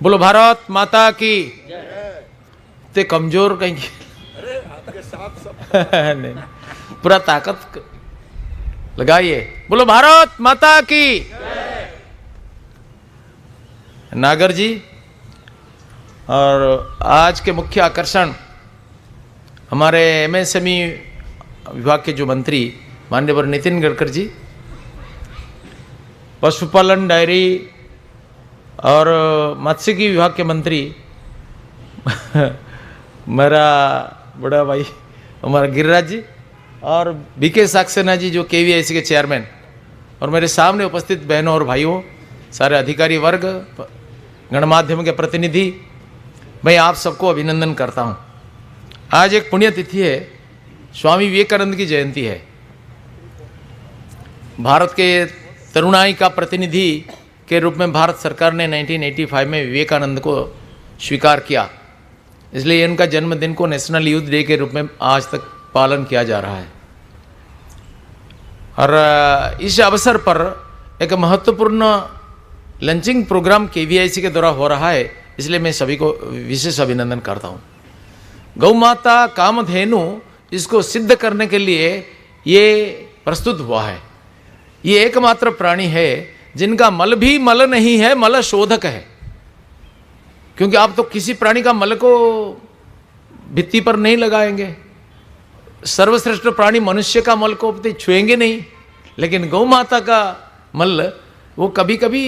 बोलो भारत माता की। ते कमजोर कहीं आपके साथ सब नहीं, पूरा ताकत लगाइए। बोलो भारत माता की। नागर जी, और आज के मुख्य आकर्षण हमारे एमएसएमई विभाग के जो मंत्री माननीय नितिन गडकरी जी, पशुपालन, डायरी और मत्स्यिकी विभाग के मंत्री मेरा बड़ा भाई हमारा गिरिराज जी, और बीके सक्सेना जी जो केवीआईसी के चेयरमैन, और मेरे सामने उपस्थित बहनों और भाइयों, सारे अधिकारी वर्ग, गणमाध्यम के प्रतिनिधि, मैं आप सबको अभिनंदन करता हूँ। आज एक पुण्यतिथि है, स्वामी विवेकानंद की जयंती है। भारत के तरुणाई का प्रतिनिधि के रूप में भारत सरकार ने 1985 में विवेकानंद को स्वीकार किया, इसलिए इनका जन्मदिन को नेशनल यूथ डे के रूप में आज तक पालन किया जा रहा है। और इस अवसर पर एक महत्वपूर्ण लंचिंग प्रोग्राम केवीआईसी के द्वारा हो रहा है, इसलिए मैं सभी को विशेष अभिनंदन करता हूँ। गौ माता कामधेनु, इसको सिद्ध करने के लिए ये प्रस्तुत हुआ है। ये एकमात्र प्राणी है जिनका मल भी मल नहीं है, मल शोधक है। क्योंकि आप तो किसी प्राणी का मल को भित्ति पर नहीं लगाएंगे, सर्वश्रेष्ठ प्राणी मनुष्य का मल को छुएंगे नहीं, लेकिन गौ माता का मल वो कभी कभी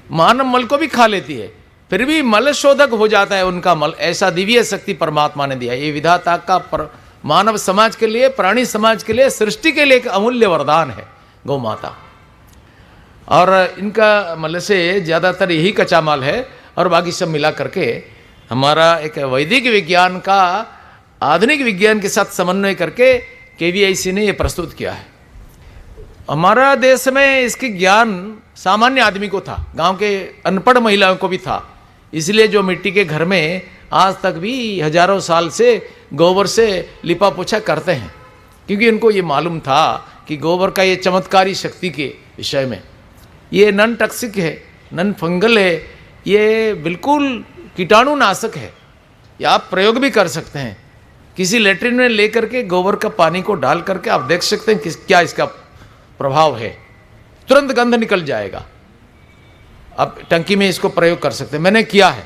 मानव मल को भी खा लेती है, फिर भी मल शोधक हो जाता है उनका मल। ऐसा दिव्य शक्ति परमात्मा ने दिया। ये विधाता का मानव समाज के लिए, प्राणी समाज के लिए, सृष्टि के लिए एक अमूल्य वरदान है गौ माता। और इनका मल से ज़्यादातर यही कच्चा माल है, और बाकी सब मिला करके हमारा एक वैदिक विज्ञान का आधुनिक विज्ञान के साथ समन्वय करके केवीआईसी ने ये प्रस्तुत किया है। हमारा देश में इसकी ज्ञान सामान्य आदमी को था, गांव के अनपढ़ महिलाओं को भी था, इसलिए जो मिट्टी के घर में आज तक भी हजारों साल से गोबर से लिपा पोछा करते हैं, क्योंकि उनको ये मालूम था कि गोबर का ये चमत्कारी शक्ति के विषय में, ये नन टॉक्सिक है, नन फंगल है, ये बिल्कुल कीटाणुनाशक है। ये आप प्रयोग भी कर सकते हैं। किसी लेटरिन में ले करके गोबर का पानी को डाल करके आप देख सकते हैं कि क्या इसका प्रभाव है, तुरंत गंध निकल जाएगा। आप टंकी में इसको प्रयोग कर सकते हैं, मैंने किया है।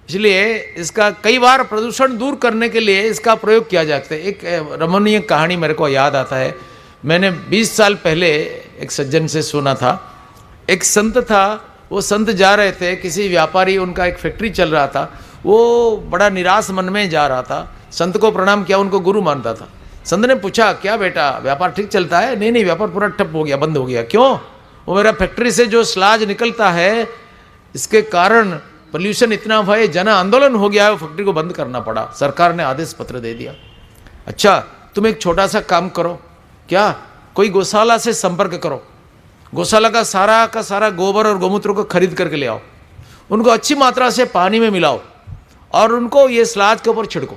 इसलिए इसका कई बार प्रदूषण दूर करने के लिए इसका प्रयोग किया जाता है। एक रमणीय कहानी मेरे को याद आता है, मैंने 20 साल पहले एक सज्जन से सुना था। एक संत था, वो संत जा रहे थे, किसी व्यापारी, उनका एक फैक्ट्री चल रहा था, वो बड़ा निराश मन में जा रहा था। संत को प्रणाम किया, उनको गुरु मानता था। संत ने पूछा, क्या बेटा व्यापार ठीक चलता है? नहीं नहीं, व्यापार पूरा ठप हो गया, बंद हो गया। क्यों? वो मेरा फैक्ट्री से जो स्लाज निकलता है, इसके कारण पोल्यूशन इतना हुआ है, जन आंदोलन हो गया है, वो फैक्ट्री को बंद करना पड़ा, सरकार ने आदेश पत्र दे दिया। अच्छा, तुम एक छोटा सा काम करो, क्या? कोई गौशाला से संपर्क करो, गौशाला का सारा गोबर और गोमूत्र को खरीद करके ले आओ, उनको अच्छी मात्रा से पानी में मिलाओ और उनको ये स्लाज के ऊपर छिड़को।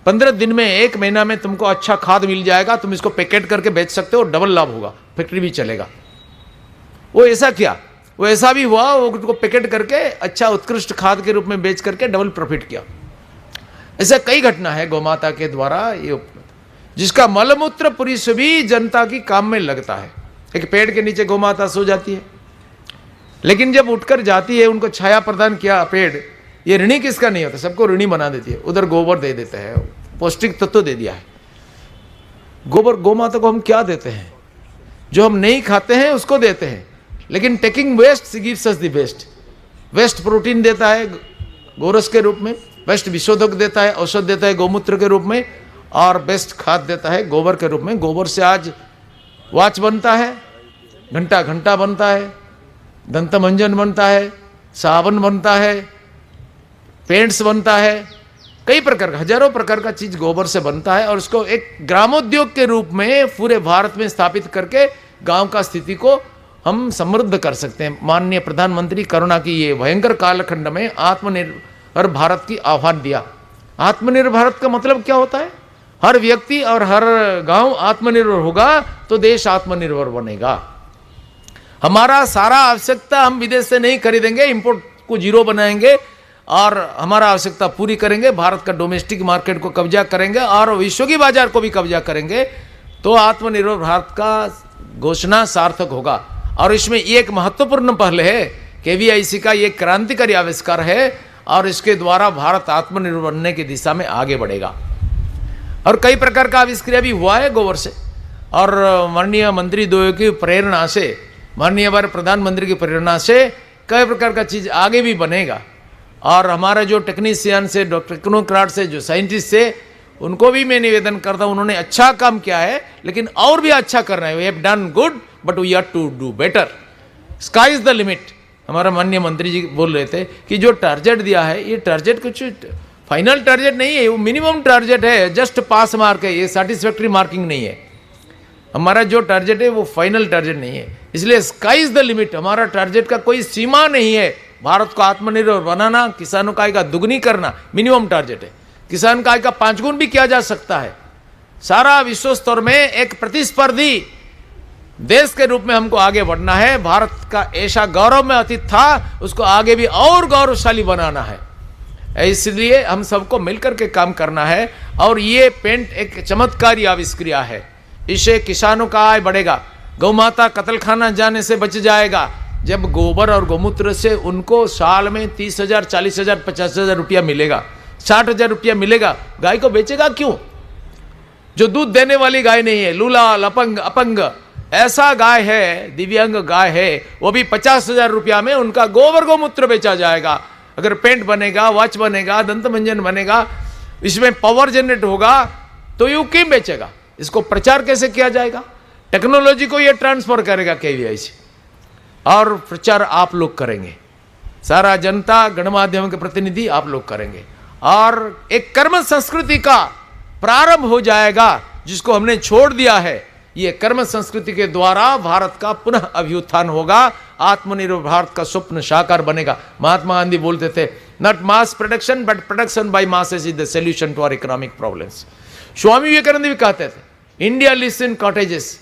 15 दिन में, 1 महीना में तुमको अच्छा खाद मिल जाएगा, तुम इसको पैकेट करके बेच सकते हो, डबल लाभ होगा, फैक्ट्री भी चलेगा। वो ऐसा किया, वो ऐसा भी हुआ, वो उसको पैकेट करके अच्छा उत्कृष्ट खाद के रूप में बेच करके डबल प्रॉफिट किया। ऐसा कई घटना है गौमाता के द्वारा ये, जिसका मलमूत्र पूरी सभी जनता की काम में लगता है। एक पेड़ के नीचे गौमाता सो जाती है, लेकिन जब उठकर जाती है, उनको छाया प्रदान किया पेड़, ये ऋणी किसका नहीं होता, सबको ऋणी बना देती है। उधर गोबर दे देते हैं, पौष्टिक तत्व दे दिया है। गोबर गौमाता को हम क्या देते हैं? जो हम नहीं खाते हैं उसको देते हैं, लेकिन taking waste she gives us the best. Waste protein देता है गोरस के रूप में, बेस्ट विशोधक देता है, औषध देता है गौमूत्र के रूप में, और बेस्ट खाद देता है गोबर के रूप में। गोबर से आज वॉच बनता है, घंटा बनता है, दंतमंजन बनता है, साबुन बनता है, पेंट्स बनता है, कई प्रकार का, हजारों प्रकार का चीज गोबर से बनता है। और उसको एक ग्रामोद्योग के रूप में पूरे भारत में स्थापित करके गांव का स्थिति को हम समृद्ध कर सकते हैं। माननीय प्रधानमंत्री करुणा की ये भयंकर कालखंड में आत्मनिर्भर भारत की आह्वान दिया। आत्मनिर्भर भारत का मतलब क्या होता है? हर व्यक्ति और हर गांव आत्मनिर्भर होगा तो देश आत्मनिर्भर बनेगा। हमारा सारा आवश्यकता हम विदेश से नहीं खरीदेंगे, इंपोर्ट को जीरो बनाएंगे और हमारा आवश्यकता पूरी करेंगे, भारत का डोमेस्टिक मार्केट को कब्जा करेंगे और विश्व की बाजार को भी कब्जा करेंगे, तो आत्मनिर्भर भारत का घोषणा सार्थक होगा। और इसमें एक महत्वपूर्ण पहल है, केवीआईसी का ये क्रांतिकारी आविष्कार है और इसके द्वारा भारत आत्मनिर्भर बनने की दिशा में आगे बढ़ेगा। और कई प्रकार का आविष्कार भी हुआ है गोबर से, और माननीय मंत्री द्वयों की प्रेरणा से, माननीय हमारे प्रधानमंत्री की प्रेरणा से कई प्रकार का चीज़ आगे भी बनेगा। और हमारा जो टेक्नीशियन से, टेक्नोक्राट से, जो साइंटिस्ट से, उनको भी मैं निवेदन करता हूँ, उन्होंने अच्छा काम किया है लेकिन और भी अच्छा करना है। We have done good but we have to do better. Sky is the limit. हमारा माननीय मंत्री जी बोल रहे थे कि जो टारगेट दिया है, ये टारगेट कुछ फाइनल टारगेट नहीं है, वो मिनिमम टारगेट है, जस्ट पास मार्क है, ये सेटिस्फैक्ट्री मार्किंग नहीं है। हमारा जो टारगेट है वो फाइनल टारगेट नहीं है, इसलिए स्काई इज द लिमिट। हमारा टारगेट का कोई सीमा नहीं है। भारत को आत्मनिर्भर बनाना, किसानों का आय का दुगनी करना मिनिमम टारगेट है। किसान का आय का 5 गुण भी किया जा सकता है। सारा विश्व स्तर में एक प्रतिस्पर्धी देश के रूप में हमको आगे बढ़ना है। भारत का ऐसा गौरव में अतीत था, उसको आगे भी और गौरवशाली बनाना है। इसलिए हम सबको मिलकर के काम करना है। और ये पेंट एक चमत्कारी आविष्क्रिया है, इससे किसानों का आय बढ़ेगा, गौ माता कत्लखाना जाने से बच जाएगा। जब गोबर और गौमूत्र से उनको साल में 30,000, 40,000, 50,000 रुपया मिलेगा, 60,000 रुपया मिलेगा, गाय को बेचेगा क्यों? जो दूध देने वाली गाय नहीं है, लूला, लपंग, अपंग, ऐसा गाय है, दिव्यांग गाय है, वो भी 50,000 रुपया में उनका गोबर गौमूत्र बेचा जाएगा। अगर पेंट बनेगा, वॉच बनेगा, दंत मंजन बनेगा, इसमें पावर जनरेट होगा, तो यू क्यों बेचेगा? इसको प्रचार कैसे किया जाएगा? टेक्नोलॉजी को ये ट्रांसफर करेगा केवीआईसी, और प्रचार आप लोग करेंगे, सारा जनता, गणमाध्यम के प्रतिनिधि आप लोग करेंगे, और एक कर्म संस्कृति का प्रारंभ हो जाएगा जिसको हमने छोड़ दिया है। ये कर्म संस्कृति के द्वारा भारत का पुनः अभ्युत्थान होगा, आत्मनिर्भर भारत का स्वप्न साकार बनेगा। महात्मा गांधी बोलते थे, not mass production but production by masses is the solution to our economic problems. Swami Vivekananda भी कहते थे, इंडिया लिव्स इन कॉटेजेस।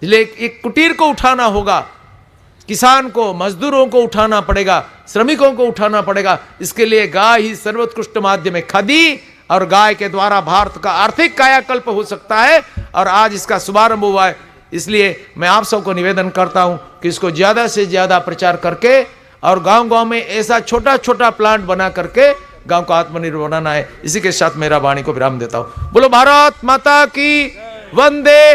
इसलिए एक कुटीर को उठाना होगा, किसान को, मजदूरों को उठाना पड़ेगा, श्रमिकों को उठाना पड़ेगा। इसके लिए गाय ही सर्वोत्कृष्ट माध्यम है। खादी और गाय के द्वारा भारत का आर्थिक कायाकल्प हो सकता है, और आज इसका शुभारंभ हुआ है। इसलिए मैं आप सबको निवेदन करता हूं कि इसको ज्यादा से ज्यादा प्रचार करके और गांव-गांव में ऐसा छोटा छोटा प्लांट बना करके गांव को आत्मनिर्भर बनाना है। इसी के साथ मेरा वाणी को विराम देता हूं। बोलो भारत माता की वंदे